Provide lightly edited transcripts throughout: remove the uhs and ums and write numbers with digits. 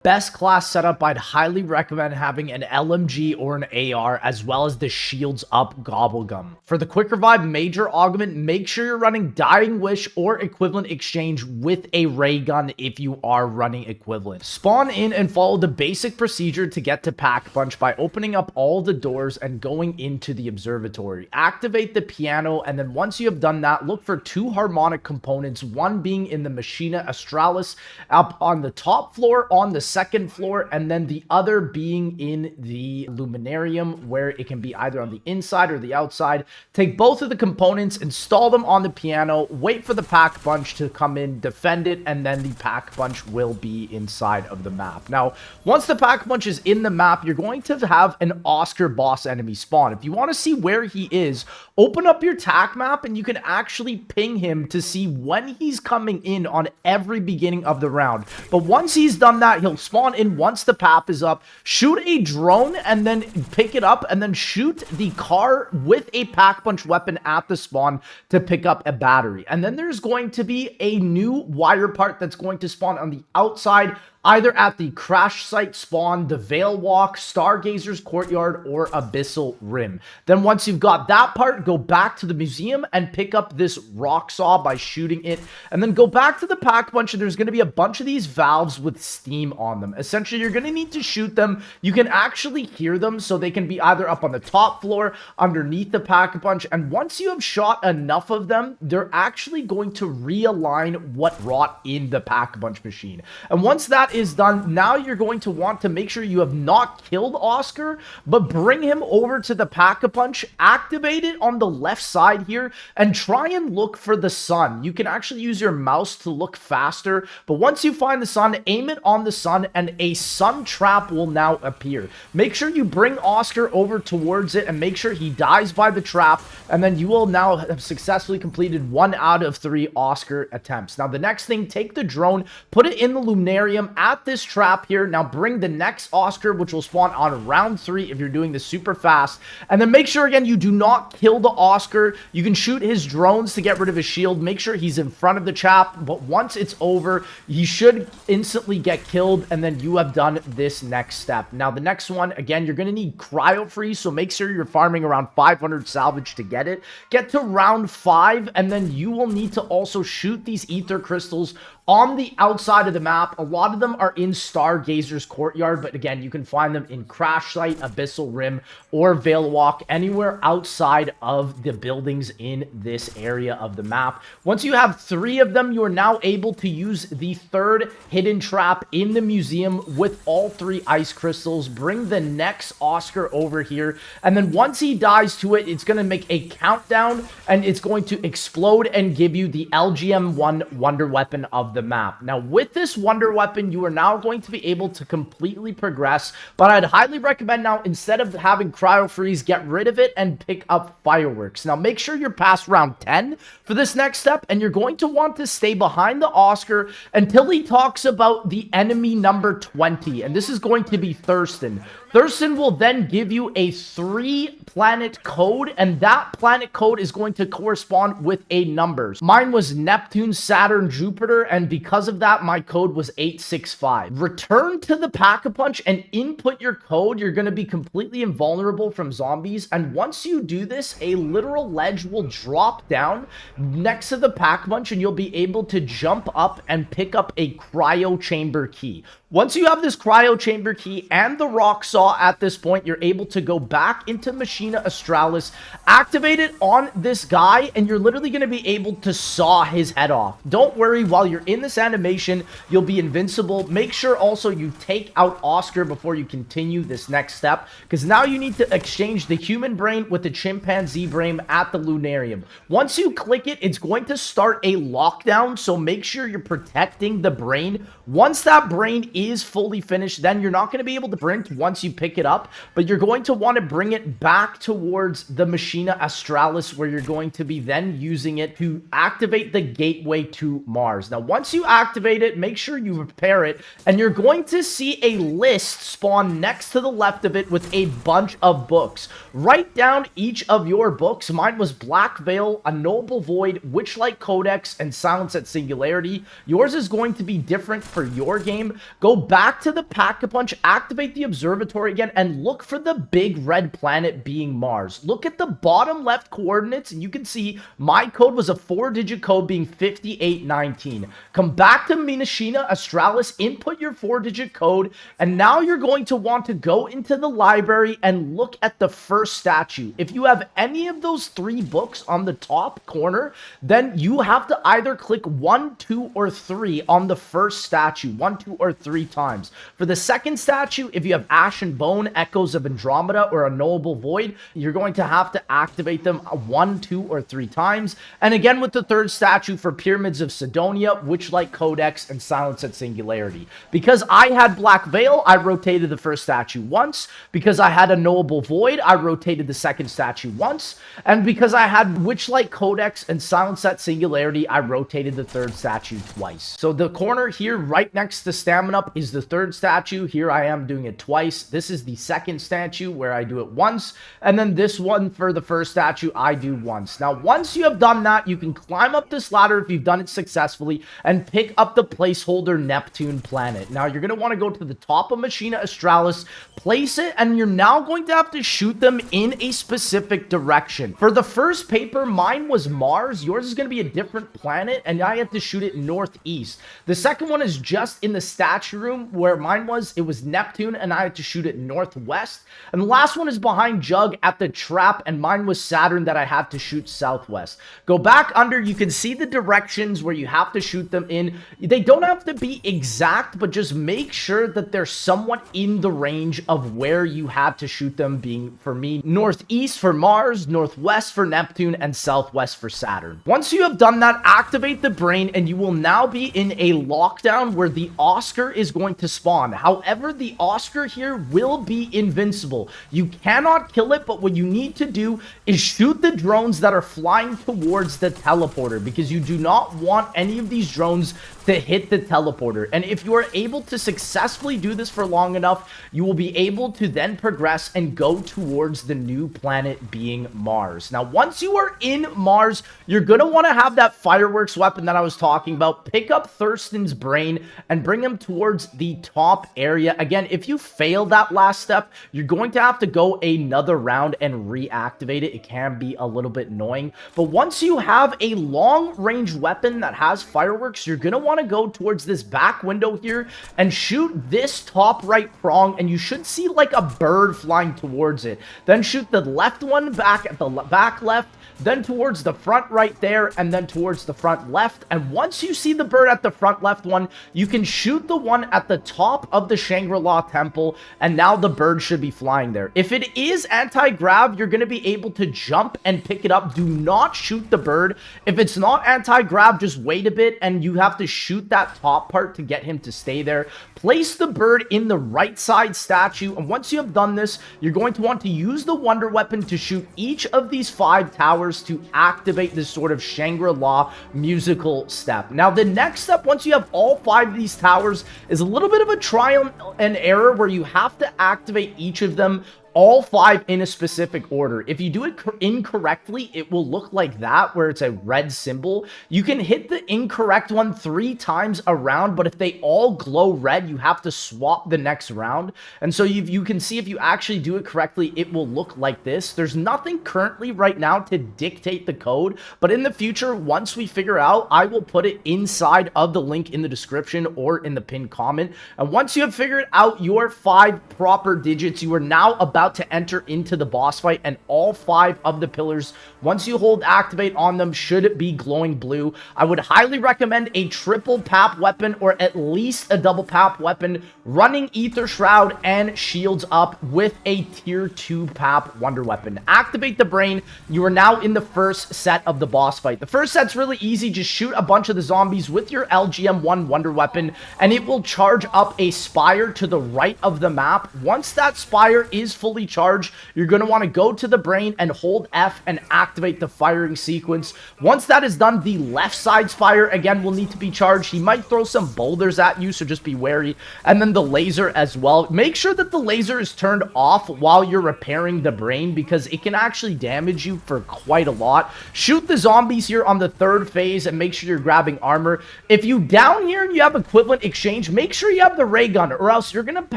Best class setup, I'd highly recommend having an LMG or an AR, as well as the shields up Gobblegum. For the quick revive major augment, make sure you're running Dying Wish or equivalent exchange with a ray gun if you are running equivalent. Spawn in and follow the basic procedure to get to Pack Punch by opening up all the doors and going into the observatory. Activate the piano, and then once you have done that, look for 2 harmonic components, one being in the Machina Australis up on the top floor on the second floor, and then the other being in the Luminarium, where it can be either on the inside or the outside. Take both of the components, install them on the piano, wait for the Pack Punch to come in, defend it, and then the Pack Punch will be inside of the map. Now, once the Pack Punch is in the map, you're going to have an Oscar boss enemy spawn. If you want to see where he is, open up your TAC map and you can actually ping him to see when he's coming in on every beginning of the round. But once he's done that, he'll spawn in once the PAP is up, shoot a drone, and then pick it up, and then shoot the car with a Pack Punch weapon at the spawn to pick up a battery. And then there's going to be a new wire part that's going to spawn on the outside, either at the crash site spawn, the Veil Walk, Stargazer's Courtyard, or Abyssal Rim. Then once you've got that part, go back to the museum and pick up this rock saw by shooting it, and then go back to the Pack Punch, and there's going to be a bunch of these valves with steam on them. Essentially, you're going to need to shoot them. You can actually hear them, so they can be either up on the top floor, underneath the Pack Punch, and once you have shot enough of them, they're actually going to realign what rot in the Pack Punch machine. And once that is done, now you're going to want to make sure you have not killed Oscar, but bring him over to the Pack-a-Punch, activate it on the left side here, and try and look for the sun. You can actually use your mouse to look faster, but once you find the sun, aim it on the sun, and a sun trap will now appear. Make sure you bring Oscar over towards it, and make sure he dies by the trap, and then you will now have successfully completed 1 out of 3 Oscar attempts. Now, the next thing, take the drone, put it in the Lunarium, at this trap here. Now bring the next Oscar, which will spawn on round 3 if you're doing this super fast. And then make sure, again, you do not kill the Oscar. You can shoot his drones to get rid of his shield. Make sure he's in front of the trap. But once it's over, he should instantly get killed. And then you have done this next step. Now, the next one, again, you're going to need Cryo Freeze. So make sure you're farming around 500 salvage to get it. Get to round 5. And then you will need to also shoot these ether crystals on the outside of the map. A lot of them are in Stargazer's Courtyard, but again, you can find them in Crash Site, Abyssal Rim, or Veil Walk, anywhere outside of the buildings in this area of the map. Once you have 3 of them, you are now able to use the 3rd hidden trap in the museum with all 3 ice crystals. Bring the next Oscar over here, and then once he dies to it, it's going to make a countdown, and it's going to explode and give you the LGM-1 Wonder Weapon of the map. Now, with this Wonder Weapon, you are now going to be able to completely progress, but I'd highly recommend now, instead of having Cryo Freeze, get rid of it and pick up Fireworks. Now, make sure you're past round 10 for this next step, and you're going to want to stay behind the Oscar until he talks about the enemy number 20, and this is going to be Thurston. Thurston will then give you a 3-planet code, and that planet code is going to correspond with a number. Mine was Neptune, Saturn, Jupiter, and because of that, my code was 865. Return to the Pack-a-Punch and input your code. You're going to be completely invulnerable from zombies, and once you do this, a literal ledge will drop down next to the Pack-a-Punch, and you'll be able to jump up and pick up a cryo chamber key. Once you have this cryo chamber key and the rock saw at this point, you're able to go back into Machina Australis, activate it on this guy, and you're literally going to be able to saw his head off. Don't worry, while you're in this animation, you'll be invincible. Make sure also you take out Oscar before you continue this next step, because now you need to exchange the human brain with the chimpanzee brain at the Lunarium. Once you click it, it's going to start a lockdown, so make sure you're protecting the brain. Once that brain is fully finished, then you're not going to be able to sprint once you pick it up, but you're going to want to bring it back towards the Machina Australis, where you're going to be then using it to activate the gateway to Mars. Now, once once you activate it, make sure you repair it, and you're going to see a list spawn next to the left of it with a bunch of books. Write down each of your books. Mine was Black Veil, A Noble Void, Witchlight Codex, and Silence at Singularity. Yours is going to be different for your game. Go back to the Pack-a-Punch, activate the observatory again, and look for the big red planet being Mars. Look at the bottom left coordinates, and you can see my code was a 4-digit code being 5819. Come back to Minashina Australis, input your 4-digit code, and now you're going to want to go into the library and look at the first statue. If you have any of those 3 books on the top corner, then you have to either click 1, 2, or 3 on the first statue, 1, 2, or 3 times. For the second statue, if you have Ash and Bone, Echoes of Andromeda, or A Noble Void, you're going to have to activate them 1, 2, or 3 times. And again with the third statue for Pyramids of Sidonia, Witchlight Codex, and Silence at Singularity. Because I had Black Veil, I rotated the first statue once. Because I had A Noble Void, I rotated the second statue once. And because I had Witchlight Codex and Silence at Singularity, I rotated the third statue twice. So the corner here right next to Stamina Up is the third statue. Here I am doing it twice. This is the second statue where I do it once. And then this one for the first statue, I do once. Now, once you have done that, you can climb up this ladder if you've done it successfully and pick up the placeholder Neptune planet. Now, you're going to want to go to the top of Machina Australis, place it, and you're now going to have to shoot them in a specific direction. For the first paper, mine was Mars. Yours is going to be a different planet, and I had to shoot it northeast. The second one is just in the statue room where mine was. It was Neptune, and I had to shoot it northwest. And the last one is behind Jug at the trap, and mine was Saturn that I had to shoot southwest. Go back under, you can see the directions where you have to shoot them in. They don't have to be exact, but just make sure that they're somewhat in the range of where you had to shoot them, being, for me, northeast for Mars, northwest for Neptune, and southwest for Saturn. Once you have done that, activate the brain, and you will now be in a lockdown where the Oscar is going to spawn. However, the Oscar here will be invincible. You cannot kill it, but what you need to do is shoot the drones that are flying towards the teleporter, because you do not want any of these drones to hit the teleporter. And if you are able to successfully do this for long enough, you will be able to then progress and go towards the new planet being Mars. Now, once you are in Mars, you're going to want to have that fireworks weapon that I was talking about. Pick up Thurston's brain and bring him towards the top area. Again, if you fail that last step, you're going to have to go another round and reactivate it. It can be a little bit annoying. But once you have a long-range weapon that has fireworks, you're going to want to go towards this back window here and shoot this top right prong, and you should see like a bird flying towards it. Then shoot the left one back at the back left, then towards the front right there, and then towards the front left. And once you see the bird at the front left one, you can shoot the one at the top of the Shangri-La temple, and now the bird should be flying there. If it is anti-grav, you're going to be able to jump and pick it up. Do not shoot the bird. If it's not anti-grav, just wait a bit, and you have to shoot that top part to get him to stay there. Place the bird in the right side statue, and once you have done this, you're going to want to use the wonder weapon to shoot each of these 5 towers to activate this sort of Shangri-La musical step. Now, the next step, once you have all 5 of these towers, is a little bit of a trial and error where you have to activate each of them, all 5 in a specific order. If you do it incorrectly, it will look like that, where it's a red symbol. You can hit the incorrect one 3 times around, but if they all glow red, you have to swap the next round. And so you can see if you actually do it correctly, it will look like this. There's nothing currently right now to dictate the code, but in the future, once we figure out, I will put it inside of the link in the description or in the pinned comment. And once you have figured out your 5 proper digits, you are now about to enter into the boss fight, and all 5 of the pillars, once you hold activate on them, should be glowing blue. I would highly recommend a triple pap weapon, or at least a double pap weapon, running Ether Shroud and shields up with a tier 2 pap wonder weapon. Activate the brain. You are now in the first set of the boss fight. The first set's really easy. Just shoot a bunch of the zombies with your LGM1 wonder weapon, and it will charge up a spire to the right of the map. Once that spire is fully fully charged, you're going to want to go to the brain and hold F and activate the firing sequence. Once that is done, the left side's fire, again, will need to be charged. He might throw some boulders at you, so just be wary. And then the laser as well. Make sure that the laser is turned off while you're repairing the brain, because it can actually damage you for quite a lot. Shoot the zombies here on the third phase and make sure you're grabbing armor. If you down here and you have equivalent exchange, make sure you have the ray gun, or else you're going to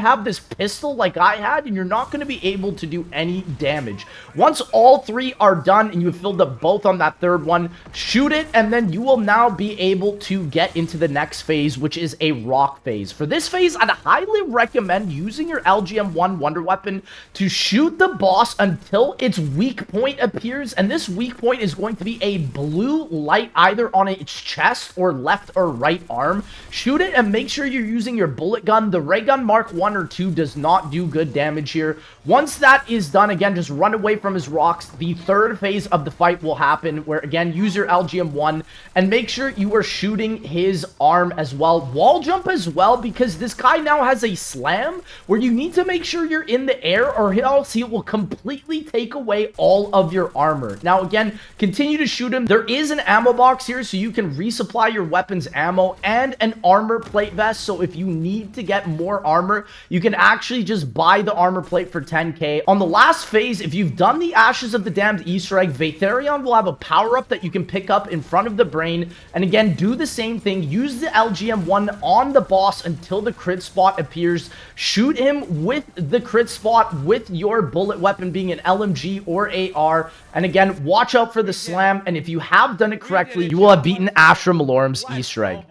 have this pistol like I had, and you're not going to be able to do any damage. Once all three are done and you've filled up both on that third one, shoot it, and then you will now be able to get into the next phase, which is a rock phase. For this phase, I'd highly recommend using your LGM-1 Wonder Weapon to shoot the boss until its weak point appears, and this weak point is going to be a blue light either on its chest or left or right arm. Shoot it and make sure you're using your bullet gun. The ray gun Mark 1 or 2 does not do good damage here. Once that is done, again, just run away from his rocks. The third phase of the fight will happen, where again, use your LGM-1 and make sure you are shooting his arm as well. Wall jump as well, because this guy now has a slam where you need to make sure you're in the air, or else he will completely take away all of your armor. Now again, continue to shoot him. There is an ammo box here, so you can resupply your weapons ammo and an armor plate vest. So if you need to get more armor, you can actually just buy the armor plate for 10k. On the last phase, if you've done the Ashes of the Damned Easter egg, Vatherion will have a power-up that you can pick up in front of the brain. And again, do the same thing. Use the LGM-1 on the boss until the crit spot appears. Shoot him with the crit spot with your bullet weapon being an LMG or AR. And again, watch out for the slam. And if you have done it correctly, you will have beaten Astra Malorum's Easter egg.